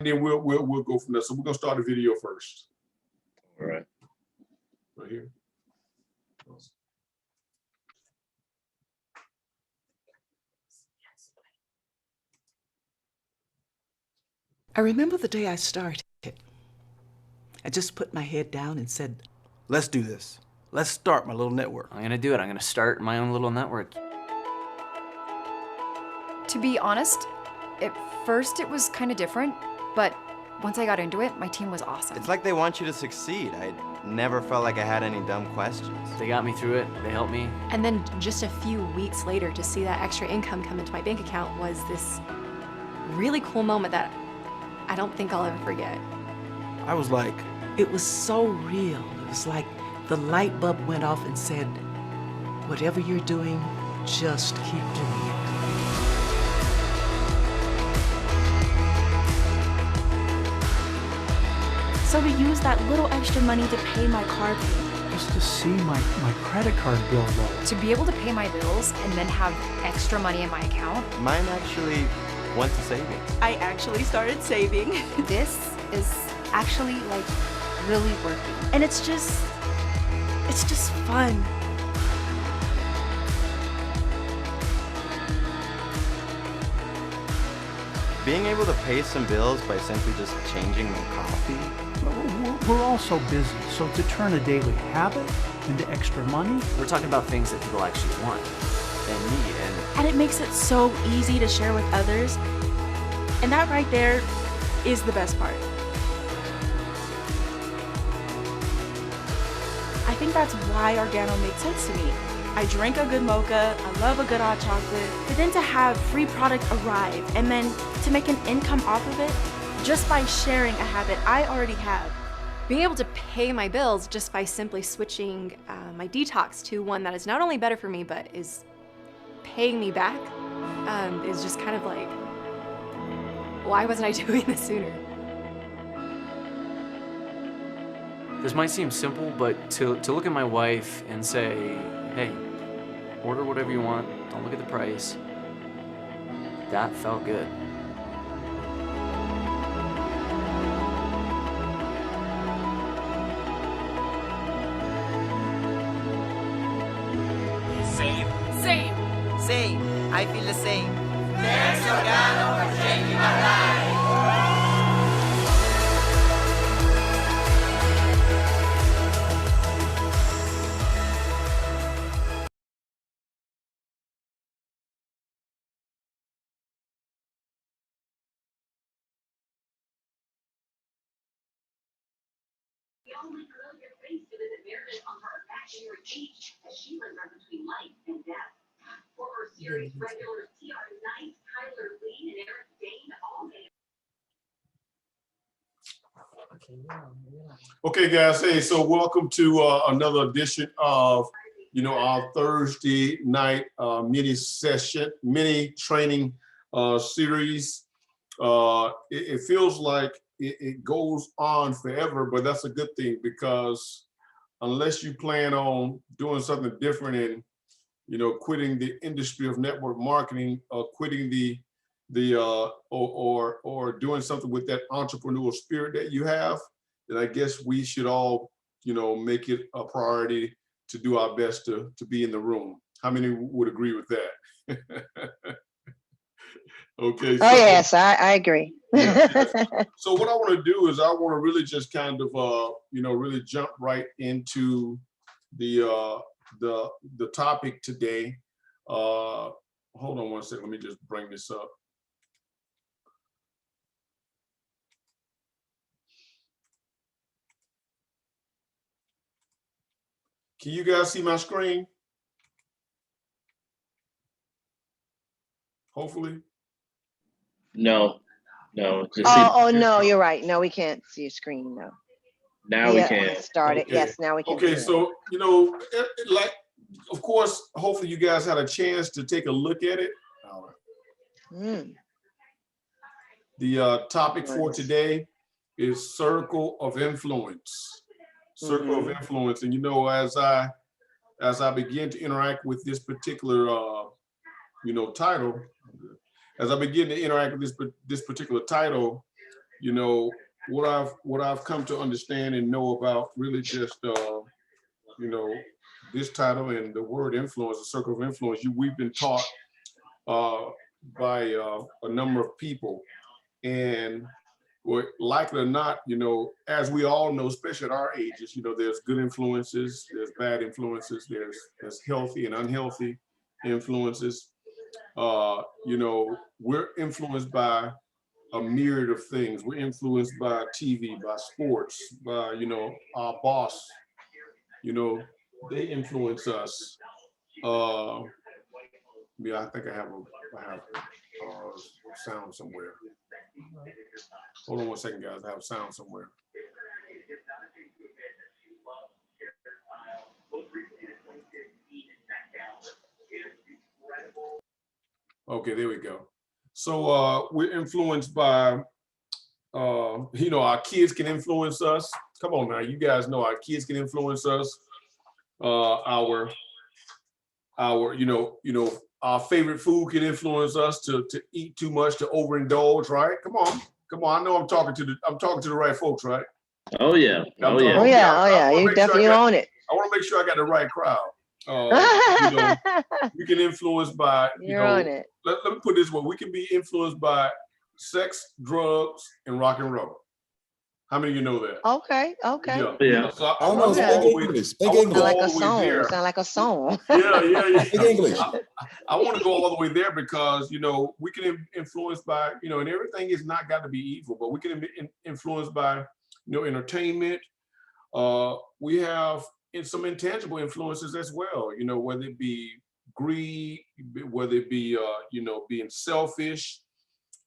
then we'll go from there. So we're gonna start the video first. All right. Right here. I remember the day I started. I just put my head down and said, let's do this. Let's start my little network. I'm gonna do it. I'm gonna start my own little network. To be honest, at first it was kind of different, but once I got into it, my team was awesome. It's like they want you to succeed. I never felt like I had any dumb questions. They got me through it. They helped me. And then just a few weeks later, to see that extra income come into my bank account was this really cool moment that I don't think I'll ever forget. I was like, it was so real. It was like the light bulb went off and said, whatever you're doing, just keep doing it. So to use that little extra money to pay my car payment. Just to see my credit card bill low. To be able to pay my bills and then have extra money in my account. Mine actually went to savings. I actually started saving. This is actually like really working. And it's just fun. Being able to pay some bills by simply just changing my coffee. We're all so busy, so to turn a daily habit into extra money. We're talking about things that people actually want and need. And it makes it so easy to share with others. And that right there is the best part. I think that's why Organo made sense to me. I drink a good mocha, I love a good hot chocolate, but then to have free product arrive and then to make an income off of it just by sharing a habit I already have. Being able to pay my bills just by simply switching my detox to one that is not only better for me, but is paying me back is just kind of like, why wasn't I doing this sooner? This might seem simple, but to look at my wife and say, hey, order whatever you want, don't look at the price, that felt good. Same. I feel the same. Thanks, Organo, for changing my life. On her imaginary beach as she was run between life and death. Former series regulars T.R. Knight, Tyler Lee, and Eric Dane all made. Okay, guys. Hey, so welcome to another edition of, our Thursday night mini training series. It feels like it goes on forever, but that's a good thing, because unless you plan on doing something different and quitting the industry of network marketing, or quitting or doing something with that entrepreneurial spirit that you have, then I guess we should all make it a priority to do our best to be in the room. How many would agree with that? Okay. Oh, yes, I agree. Yes. So what I want to do is I want to really just kind of really jump right into the topic today. Hold on one second. Let me just bring this up. Can you guys see my screen? Hopefully. No. Just no, you're right. No, we can't see your screen. No. Now we can. Start it. Okay. Yes, now we can. Okay, so like, of course, hopefully you guys had a chance to take a look at it. All right. The topic for today is circle of influence. Circle of influence, and as I begin to interact with this particular title, as I begin to interact with this particular title, you know, what I've come to understand and know about really just, you know, this title and the word influence, the circle of influence, we've been taught by a number of people. And well, like it or not, you know, as we all know, especially at our ages, you know, there's good influences, there's bad influences, there's healthy and unhealthy influences. You know, we're influenced by a myriad of things. We're influenced by TV, by sports, by, you know, our boss, you know, they influence us. Yeah, I think I have sound somewhere. Hold on one second, guys. I have sound somewhere. Okay, there we go. So we're influenced by, you know, our kids can influence us. Come on now, you guys know our kids can influence us. Our you know, our favorite food can influence us to eat too much, to overindulge, right? Come on. I know I'm talking to the right folks, right? Oh yeah. Oh yeah. Oh yeah. You definitely own it. I want to make sure I got the right crowd. You know, we can influence by, you know, on it. Let me put it this way: we can be influenced by sex, drugs, and rock and roll. How many of you know that? Okay. Yeah. So I don't know. want to go all the way. Speak English. Sound like a song. Sound like a song. Yeah. Speak English. I want to go all the way there because, you know, we can influence by, you know, and everything is not got to be evil, but we can be influenced by, you know, entertainment. We have some intangible influences as well, you know, whether it be greed, whether it be, you know, being selfish,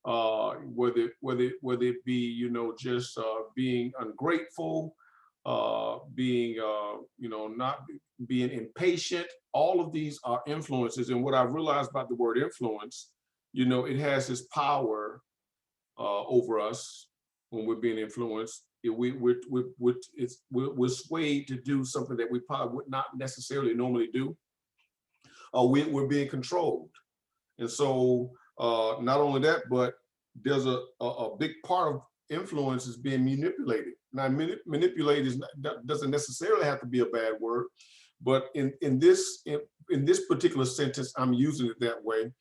whether it be, you know, just being ungrateful, being, you know, not being impatient. All of these are influences. And what I've realized about the word influence, you know, it has this power over us when we're being influenced. We're swayed to do something that we probably would not necessarily normally do. We're being controlled. And so not only that, but there's a big part of influence is being manipulated. Now, manipulate doesn't necessarily have to be a bad word, but in this particular sentence, I'm using it that way.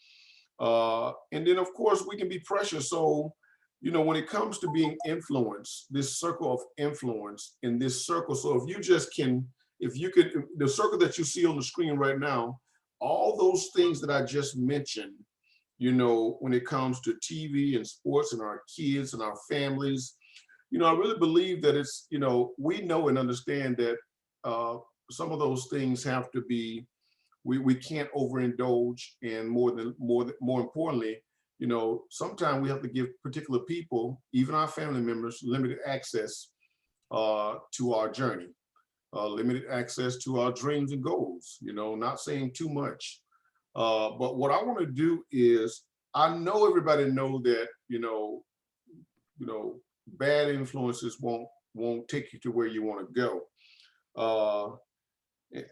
And then, of course, we can be pressured. So, you know, when it comes to being influenced, this circle of influence in this circle. So if you could, the circle that you see on the screen right now, all those things that I just mentioned, you know, when it comes to TV and sports and our kids and our families, you know, I really believe that it's, you know, we know and understand that some of those things have to be, we can't overindulge, and more importantly, you know, sometimes we have to give particular people, even our family members, limited access to our journey, limited access to our dreams and goals, you know, not saying too much. But what I want to do is, I know everybody know that, you know, bad influences won't take you to where you want to go.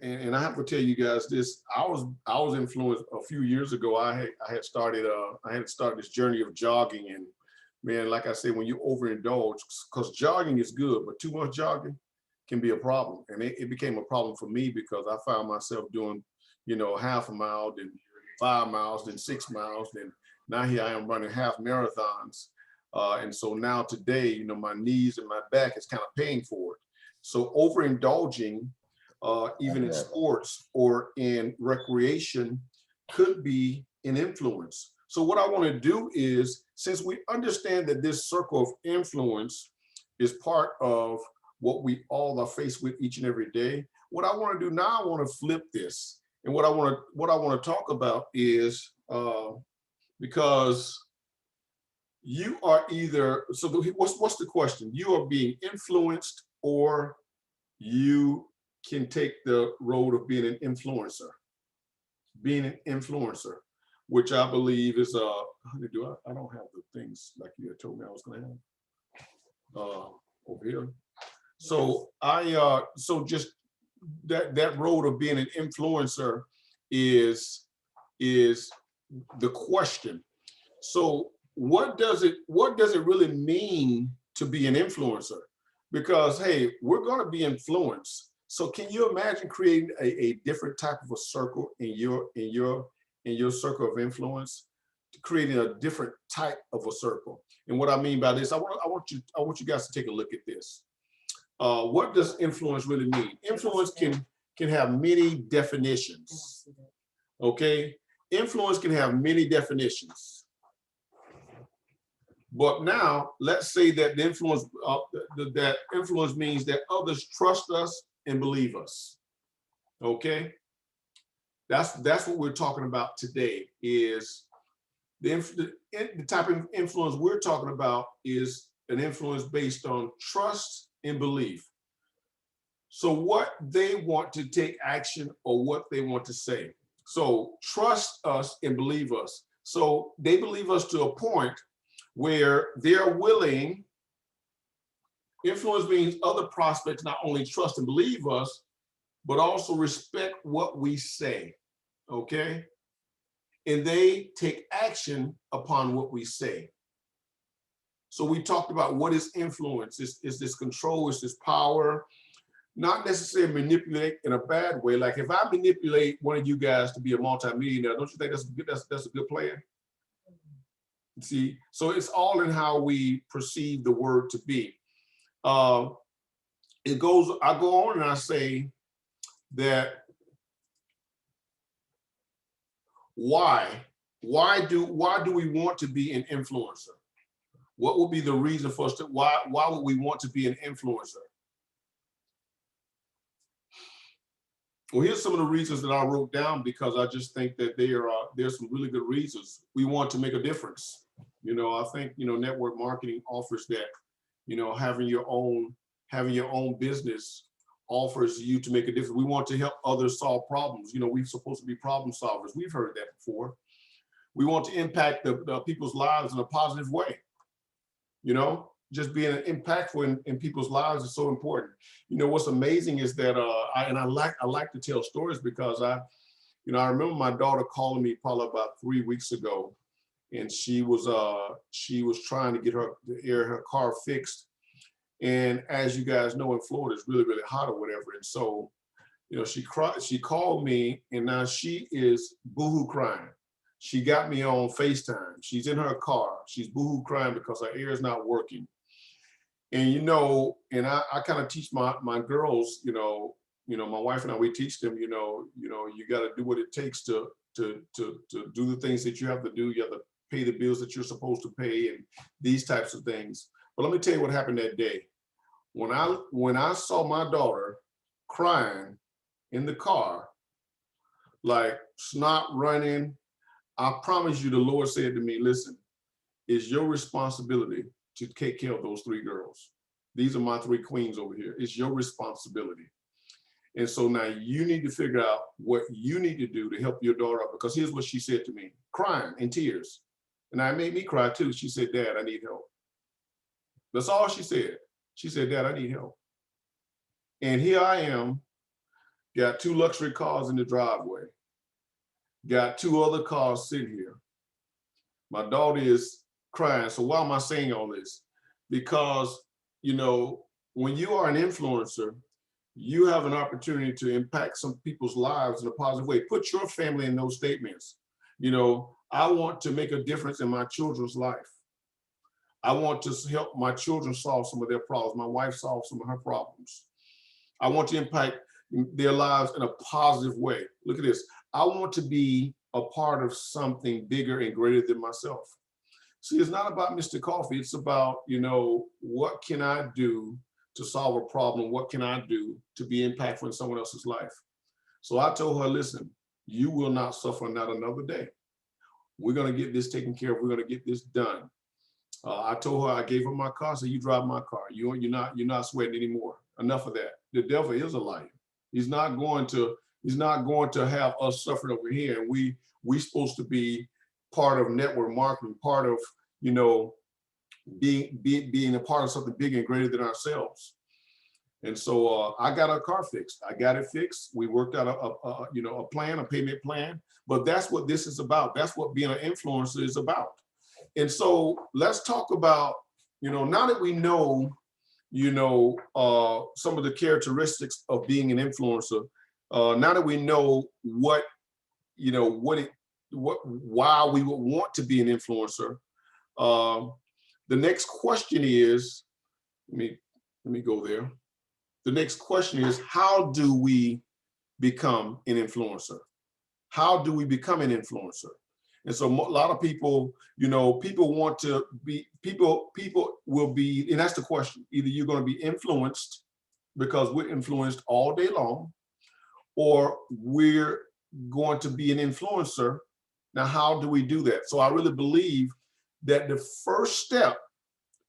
And I have to tell you guys this, I was influenced a few years ago. I had started this journey of jogging, and man, like I said, when you overindulge, because jogging is good, but too much jogging can be a problem. And it became a problem for me because I found myself doing, you know, half a mile, then 5 miles, then 6 miles, then now here I am running half marathons. And so now today, you know, my knees and my back is kind of paying for it. So overindulging, even in sports or in recreation, could be an influence. So what I want to do is, since we understand that this circle of influence is part of what we all are faced with each and every day, what I want to do now, I want to flip this. And what I want to talk about is, because you are either, so what's the question? You are being influenced, or you can take the road of being an influencer. Being an influencer, which I believe is, I don't have the things like you had told me I was going to have over here. So so just that road of being an influencer is the question. So what does it really mean to be an influencer? Because hey, we're going to be influenced. So can you imagine creating a different type of a circle in your circle of influence, creating a different type of a circle? And what I mean by this, I want you guys to take a look at this. What does influence really mean? Influence can have many definitions. Okay, influence can have many definitions. But now let's say that the influence that influence means that others trust us and believe us. Okay, that's what we're talking about today. Is the type of influence we're talking about is an influence based on trust and belief. So what they want to take action or what they want to say. So trust us and believe us. So they believe us to a point where they're willing. Influence means other prospects not only trust and believe us, but also respect what we say, okay? And they take action upon what we say. So we talked about what is influence. Is this control, is this power, not necessarily manipulate in a bad way. Like if I manipulate one of you guys to be a multimillionaire, don't you think that's a good plan? See, so it's all in how we perceive the word to be. I go on and I say that why do we want to be an influencer? What would be the reason for us to, why would we want to be an influencer? Well, here's some of the reasons that I wrote down, because I just think that there's some really good reasons. We want to make a difference. You know, I think, you know, network marketing offers that. You know, having your own business offers you to make a difference. We want to help others solve problems. You know, we're supposed to be problem solvers. We've heard that before. We want to impact the people's lives in a positive way. You know, just being impactful in people's lives is so important. You know, what's amazing is that I like to tell stories, because I remember my daughter calling me probably about 3 weeks ago, and she was trying to get her car fixed. And as you guys know, in Florida, it's really, really hot or whatever. And so, you know, she called me, and now she is boohoo crying. She got me on FaceTime. She's in her car. She's boohoo crying because her air is not working. And, you know, and I kind of teach my girls, you know, my wife and I, we teach them, you know, you got to do what it takes to do the things that you have to do. You have to pay the bills that you're supposed to pay and these types of things. But let me tell you what happened that day. When I saw my daughter crying in the car, like snot running, I promise you, the Lord said to me, listen, it's your responsibility to take care of those 3 girls. These are my 3 queens over here. It's your responsibility. And so now you need to figure out what you need to do to help your daughter out, because here's what she said to me, crying in tears. And it made me cry too. She said, Dad, I need help. That's all she said. She said, Dad, I need help. And here I am, got 2 luxury cars in the driveway, got 2 other cars sitting here. My daughter is crying. So why am I saying all this? Because, you know, when you are an influencer, you have an opportunity to impact some people's lives in a positive way. Put your family in those statements. You know, I want to make a difference in my children's life. I want to help my children solve some of their problems. My wife solve some of her problems. I want to impact their lives in a positive way. Look at this. I want to be a part of something bigger and greater than myself. See, it's not about Mr. Coffee. It's about, you know, what can I do to solve a problem? What can I do to be impactful in someone else's life? So I told her, listen, you will not suffer not another day. We're going to get this taken care of. We're going to get this done. I told her, I gave her my car. I said, you drive my car. You're not sweating anymore. Enough of that. The devil is a liar. He's not going to have us suffering over here. And we supposed to be part of network marketing, part of, you know, being a part of something bigger and greater than ourselves. And so I got our car fixed. I got it fixed. We worked out a plan, a payment plan. But that's what this is about. That's what being an influencer is about. And so let's talk about, now that we know, some of the characteristics of being an influencer, now that we know why we would want to be an influencer, the next question is, let me go there. The next question is, how do we become an influencer? How do we become an influencer? And so a lot of people, people want to be, people will be, and that's the question. Either you're going to be influenced because we're influenced all day long, or we're going to be an influencer. Now, how do we do that? So I really believe that the first step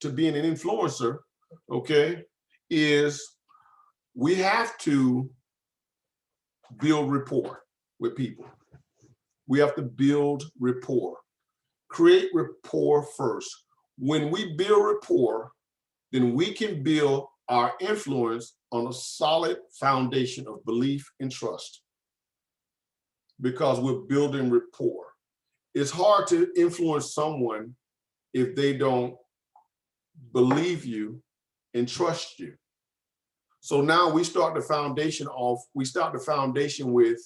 to being an influencer, okay, is we have to build rapport with people. We have to build rapport, create rapport first. When we build rapport, then we can build our influence on a solid foundation of belief and trust, because we're building rapport. It's hard to influence someone if they don't believe you and trust you. So now we start the foundation with,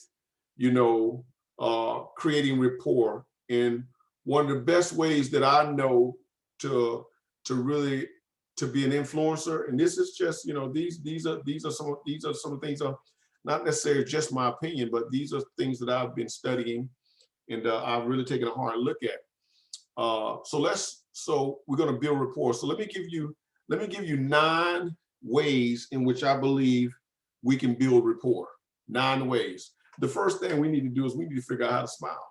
creating rapport. And one of the best ways that I know to really be an influencer, and this is just, these are some things, are not necessarily just my opinion, but these are things that I've been studying and I've really taken a hard look at. So we're going to build rapport. So let me give you 9 ways in which I believe we can build rapport. 9 ways. The first thing we need to do is we need to figure out how to smile.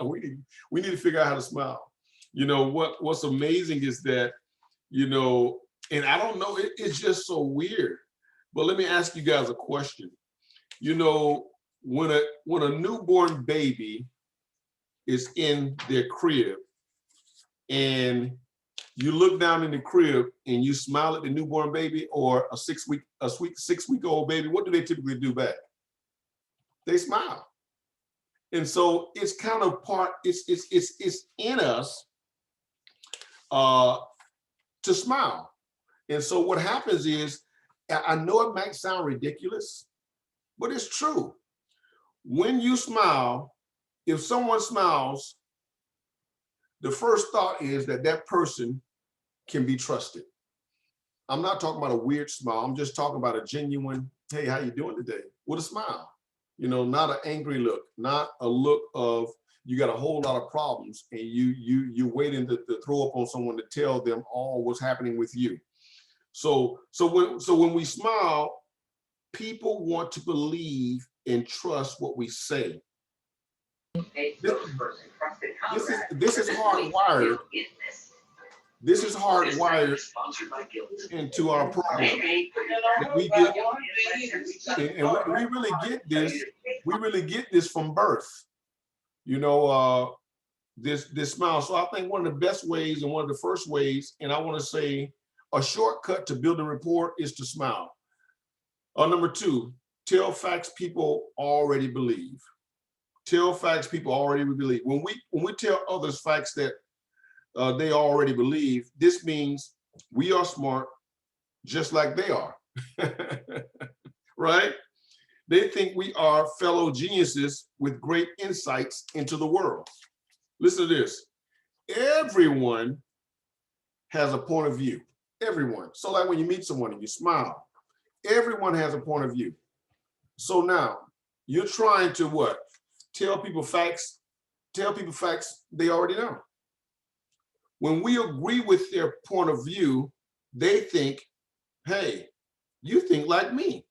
we need to figure out how to smile. What's amazing is that, and I don't know, it's just so weird. But let me ask you guys a question. When a newborn baby is in their crib and you look down in the crib and you smile at the newborn baby, or a 6-week-old baby, what do they typically do back? They smile. And so it's kind of it's in us to smile. And so what happens is, I know it might sound ridiculous, but it's true. When you smile, if someone smiles, the first thought is that person can be trusted. I'm not talking about a weird smile. I'm just talking about a genuine, hey, how you doing today? With a smile. Not an angry look, not a look of you got a whole lot of problems and you waiting to throw up on someone to tell them all what's happening with you. So when we smile, people want to believe and trust what we say. This is hardwired. This is hardwired into our program. We really get this. We really get this from birth. This smile. So I think one of the best ways and one of the first ways, and I want to say a shortcut to building rapport, is to smile. Number 2, tell facts people already believe. Tell facts people already believe. When we tell others facts that they already believe, this means we are smart just like they are. Right? They think we are fellow geniuses with great insights into the world. Listen to this. Everyone has a point of view. Everyone. So like when you meet someone and you smile, everyone has a point of view. So now you're trying to what? Tell people facts they already know. When we agree with their point of view, they think, hey, you think like me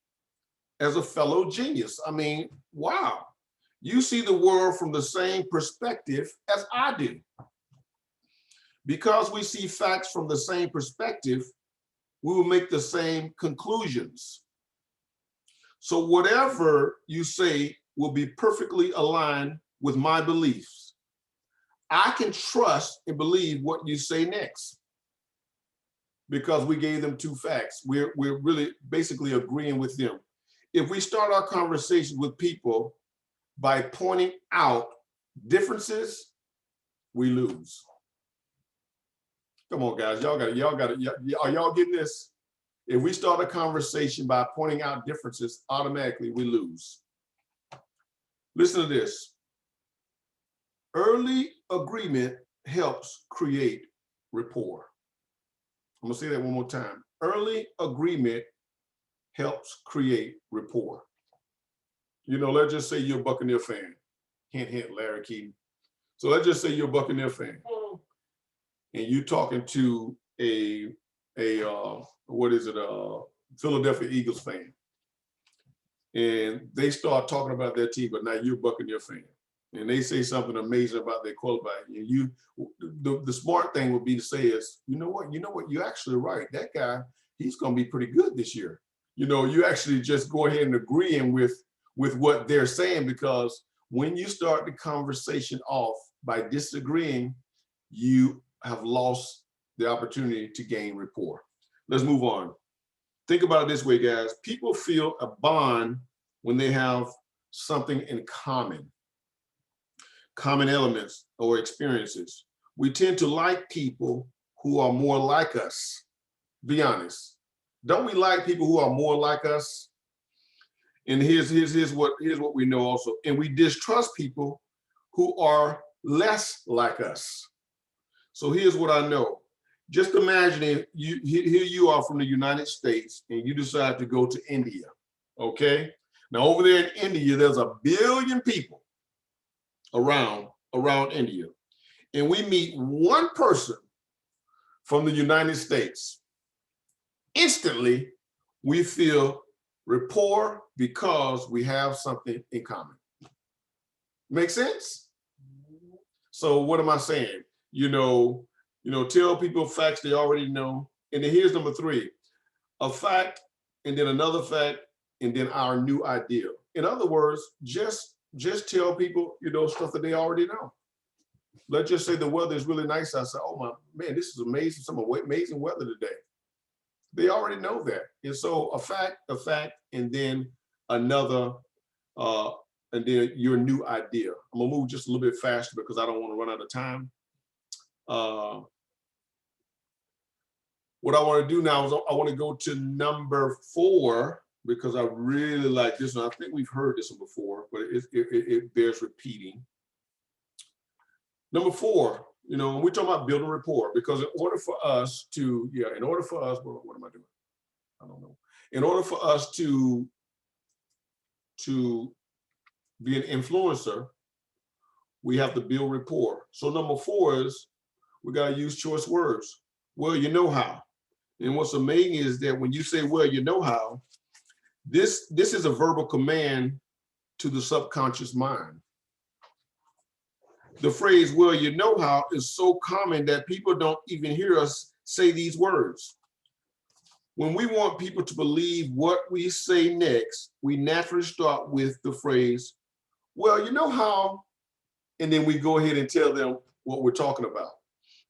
as a fellow genius. I mean, wow, you see the world from the same perspective as I do. Because we see facts from the same perspective, we will make the same conclusions. So whatever you say will be perfectly aligned with my beliefs. I can trust and believe what you say next because we gave them 2 facts. We're really basically agreeing with them. If we start our conversation with people by pointing out differences, we lose. Come on, guys. Y'all got it. Are y'all getting this? If we start a conversation by pointing out differences, automatically we lose. Listen to this. Early agreement helps create rapport. I'm gonna say that one more time. Early agreement helps create rapport. You know, let's just say you're a Buccaneer fan. Hint, hint, Larry Keaton. So let's just say you're a Buccaneer fan, and you're talking to a Philadelphia Eagles fan, and they start talking about their team, but now you're a Buccaneer fan, and they say something amazing about their quarterback, and the smart thing would be to say is, you know what, you're actually right. That guy, he's going to be pretty good this year. You know, you actually just go ahead and agree with what they're saying, because when you start the conversation off by disagreeing, you have lost the opportunity to gain rapport. Let's move on. Think about it this way, guys. People feel a bond when they have something in common elements or experiences. We tend to like people who are more like us. Be honest. Don't we like people who are more like us? And here's what we know also. And we distrust people who are less like us. So here's what I know. Just imagine here you are from the United States and you decide to go to India, okay? Now over there in India, there's 1 billion people around India. And we meet one person from the United States. Instantly, we feel rapport because we have something in common. Make sense? So what am I saying? You know, tell people facts they already know. And then here's number 3, a fact, and then another fact, and then our new idea. In other words, just tell people, stuff that they already know. Let's just say the weather is really nice. I say, oh man, this is amazing. Some amazing weather today. They already know that. And so a fact, and then another, and then your new idea. I'm gonna move just a little bit faster because I don't want to run out of time. What I want to do now is I want to go to number 4 because I really like this one. I think we've heard this one before, but it bears repeating. Number 4, when we're talking about building rapport, because in order for us, what am I doing? I don't know. In order for us to be an influencer, we have to build rapport. So number 4 is we got to use choice words. Well, you know how. And what's amazing is that when you say, well, you know how, this is a verbal command to the subconscious mind. The phrase, well, you know how, is so common that people don't even hear us say these words. When we want people to believe what we say next, we naturally start with the phrase, well, you know how, and then we go ahead and tell them what we're talking about.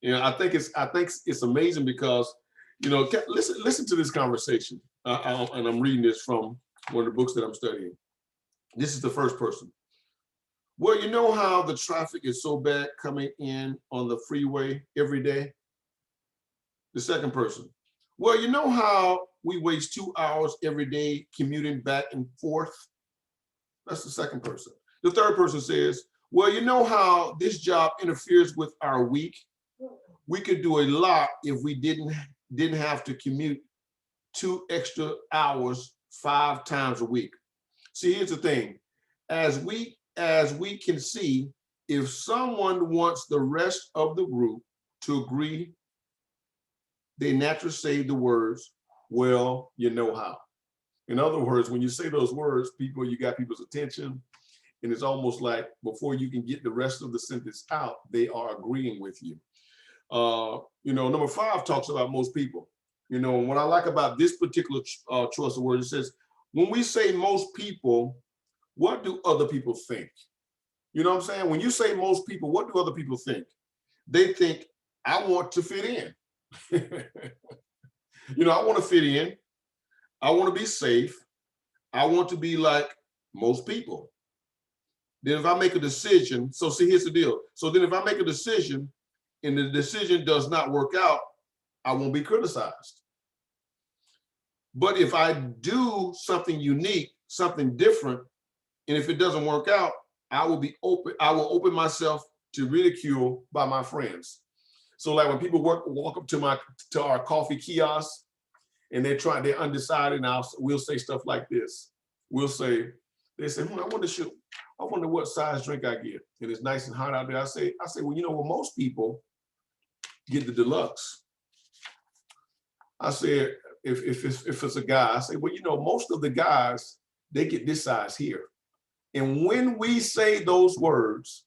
I think it's amazing because, listen to this conversation. And I'm reading this from one of the books that I'm studying. This is the first person. Well, you know how the traffic is so bad coming in on the freeway every day? The second person. Well, you know how we waste 2 hours every day commuting back and forth? That's the second person. The third person says, well, you know how this job interferes with our week? We could do a lot if we didn't have to commute 2 extra hours 5 times a week. See, here's the thing. As we can see, if someone wants the rest of the group to agree, they naturally say the words, well, you know how. In other words, when you say those words, you got people's attention, and it's almost like before you can get the rest of the sentence out, they are agreeing with you. Number 5 talks about most people. What I like about this particular choice of words, it says, when we say most people, what do other people think? You know what I'm saying? When you say most people, what do other people think? They think, I want to fit in. I want to fit in. I want to be safe. I want to be like most people. Then if I make a decision, so see, here's the deal. So then if I make a decision and the decision does not work out, I won't be criticized. But if I do something unique, something different, and if it doesn't work out, I will open myself to ridicule by my friends. So like when people walk up to our coffee kiosk and they're undecided, and we'll say stuff like this. They say, I wonder what size drink I get. And it's nice and hot out there. I say, well, most people get the deluxe. I said, if it's a guy, I say, well, most of the guys, they get this size here. And when we say those words,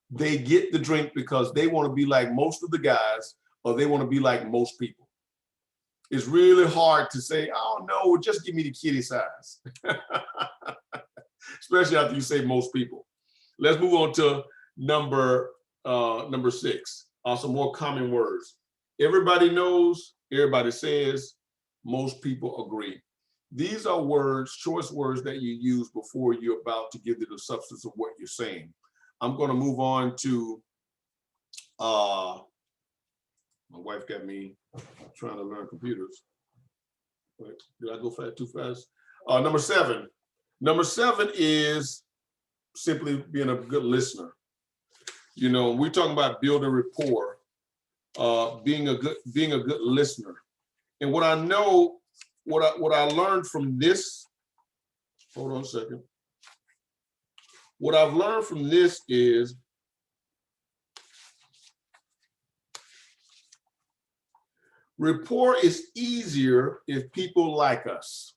they get the drink because they want to be like most of the guys, or they want to be like most people. It's really hard to say, oh no, just give me the kitty size. Especially after you say most people. Let's move on to number 6. Some more common words. Everybody knows, everybody says, most people agree. These are words, choice words that you use before you're about to give the substance of what you're saying. I'm going to move on to, my wife got me trying to learn computers. Wait, did I go too fast? Number 7. Number 7 is simply being a good listener. We're talking about building rapport, being a good listener. And what I know, what I learned from this, hold on a second. What I've learned from this is rapport is easier if people like us.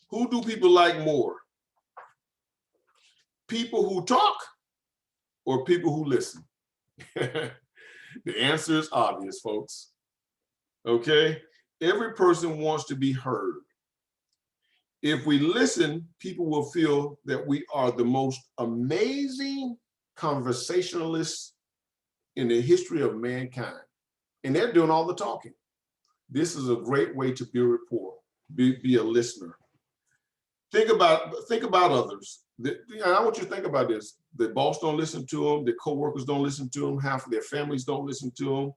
Who do people like more? People who talk or people who listen? The answer is obvious, folks. Okay? Every person wants to be heard. If we listen, people will feel that we are the most amazing conversationalists in the history of mankind. And they're doing all the talking. This is a great way to build rapport, be a listener. Think about others. I want you to think about this. The boss don't listen to them. The co-workers don't listen to them. Half of their families don't listen to them.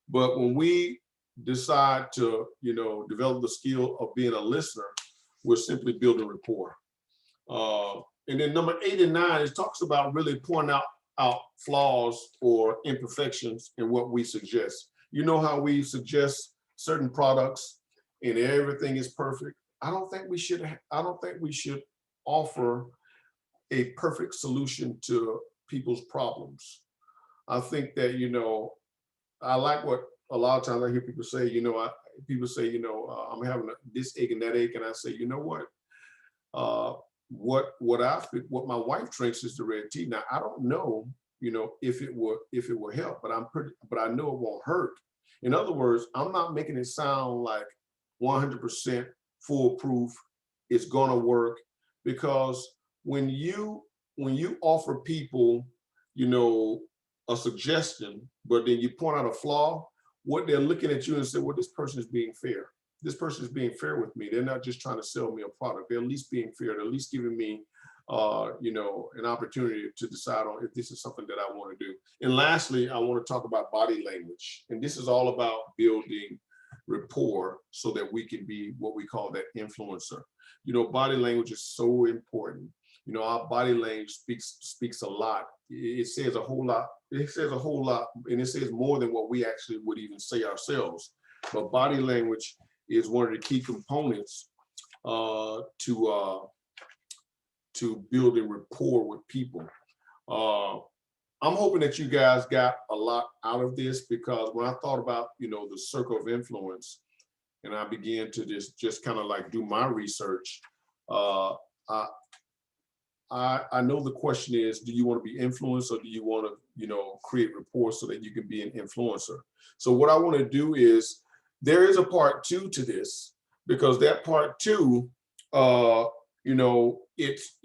But when we decide to, develop the skill of being a listener, we're simply building rapport. And then number 8 and 9, it talks about really pointing out flaws or imperfections in what we suggest. You know how we suggest certain products and everything is perfect? I don't think we should offer a perfect solution to people's problems. I think that, I like what a lot of times I hear people say, I'm having this ache and that ache, and I say, you know what? What my wife drinks is the red tea. Now I don't know, if it will help, but I know it won't hurt. In other words, I'm not making it sound like 100% foolproof. It's gonna work, because when you offer people, a suggestion, but then you point out a flaw, what they're looking at you and say, well, this person is being fair. This person is being fair with me. They're not just trying to sell me a product. They're at least being fair. They're at least giving me, an opportunity to decide on if this is something that I want to do. And lastly, I want to talk about body language. And this is all about building rapport so that we can be what we call that influencer. Body language is so important. Our body language speaks a lot. It says a whole lot. It says a whole lot, and it says more than what we actually would even say ourselves. But body language is one of the key components to building rapport with people. I'm hoping that you guys got a lot out of this, because when I thought about, the circle of influence, and I began to just kind of like do my research, I know the question is, do you want to be influenced, or do you want to, create rapport so that you can be an influencer? So what I want to do is, there is a part 2 to this, because that part 2, it's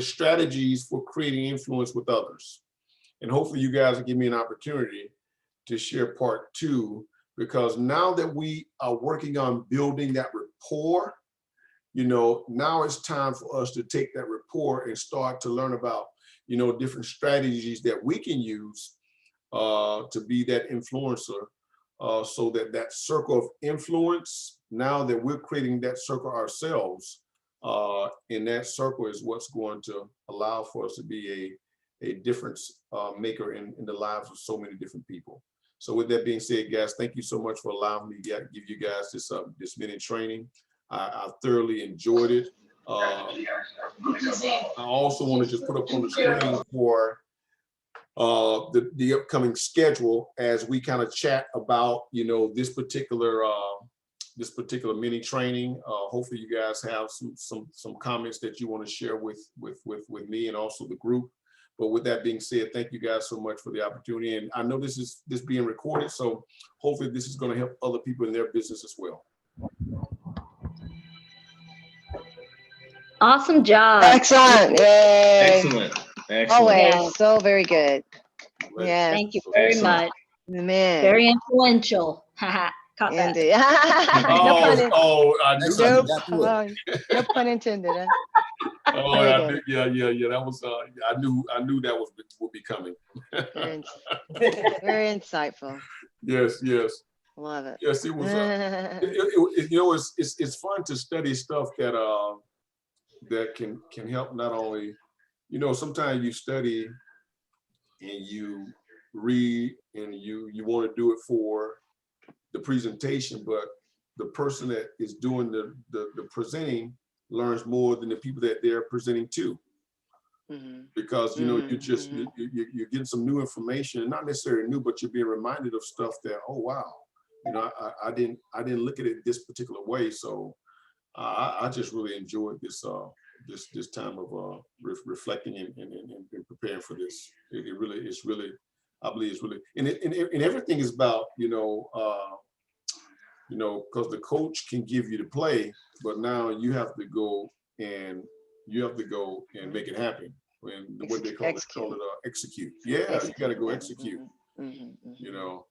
strategies for creating influence with others. And hopefully you guys will give me an opportunity to share part 2, because now that we are working on building that rapport, now it's time for us to take that rapport and start to learn about, different strategies that we can use to be that influencer so that that circle of influence, now that we're creating that circle ourselves, and that circle is what's going to allow for us to be a difference maker in the lives of so many different people. So with that being said, guys, thank you so much for allowing me to give you guys this mini training. I thoroughly enjoyed it. I also want to just put up on the screen for the upcoming schedule as we kind of chat about, you know, this particular mini training. Hopefully you guys have some comments that you want to share with me and also the group. But with that being said, thank you guys so much for the opportunity. And I know this being recorded, so hopefully this is going to help other people in their business as well. Awesome job. Excellent. Yay. Excellent. Excellent. Always Yeah. so very good. Yeah. Thank you very much. Man. Very influential. Haha. Caught that. Indeed. I knew No pun intended. Huh? Oh, I knew, yeah. That was I knew that would be coming. Very insightful. Yes. Love it. Yes, it was. You know, it's fun to study stuff that can help not only, you know, sometimes you study and you read and you want to do it for the presentation, but the person that is doing the presenting learns more than the people that they're presenting to. Mm-hmm. Because you know, you're getting some new information, not necessarily new, but you're being reminded of stuff that, oh wow, you know, I didn't look at it this particular way. So I just really enjoyed this time of reflecting and preparing for this. It really is really, I believe it's really, and everything is about, you know, because the coach can give you the play, but now you have to go and make it happen. And what they call it, execute. Yeah, you got to go execute. You know,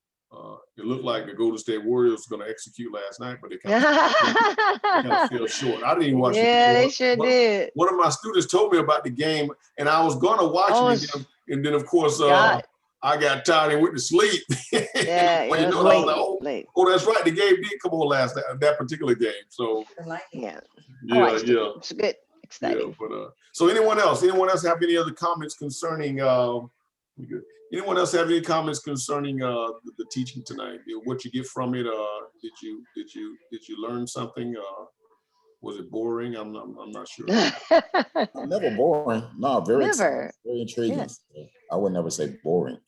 it looked like the Golden State Warriors were going to execute last night, but they kind of fell short. I didn't even watch it. Yeah, they sure did. One of my students told me about the game, and I was going to watch it, and then of course I got tired and went to sleep. Yeah, well, you know, I was like, oh, that's right. The game did come on that particular game. So yeah. It's good. Exciting. Yeah, but so anyone else have any other comments concerning anyone else have any comments concerning the teaching tonight? What you get from it? Did you learn something? Was it boring? I'm not sure. Never boring. No, very intriguing. Yeah. I would never say boring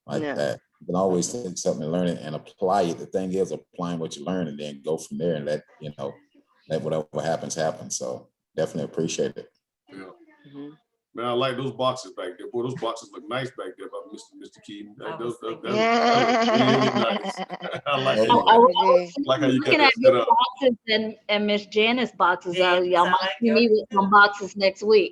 that. You can always take something and learn it and apply it. The thing is applying what you learn and then go from there and let whatever happens happen. So definitely appreciate it. Yeah. Mm-hmm. Man, I like those boxes back there. Boy, those boxes look nice back there by Mr. Keaton. That really nice. I like it. Like how you looking at your boxes and Miss Janice's boxes. Y'all might see me with some boxes next week.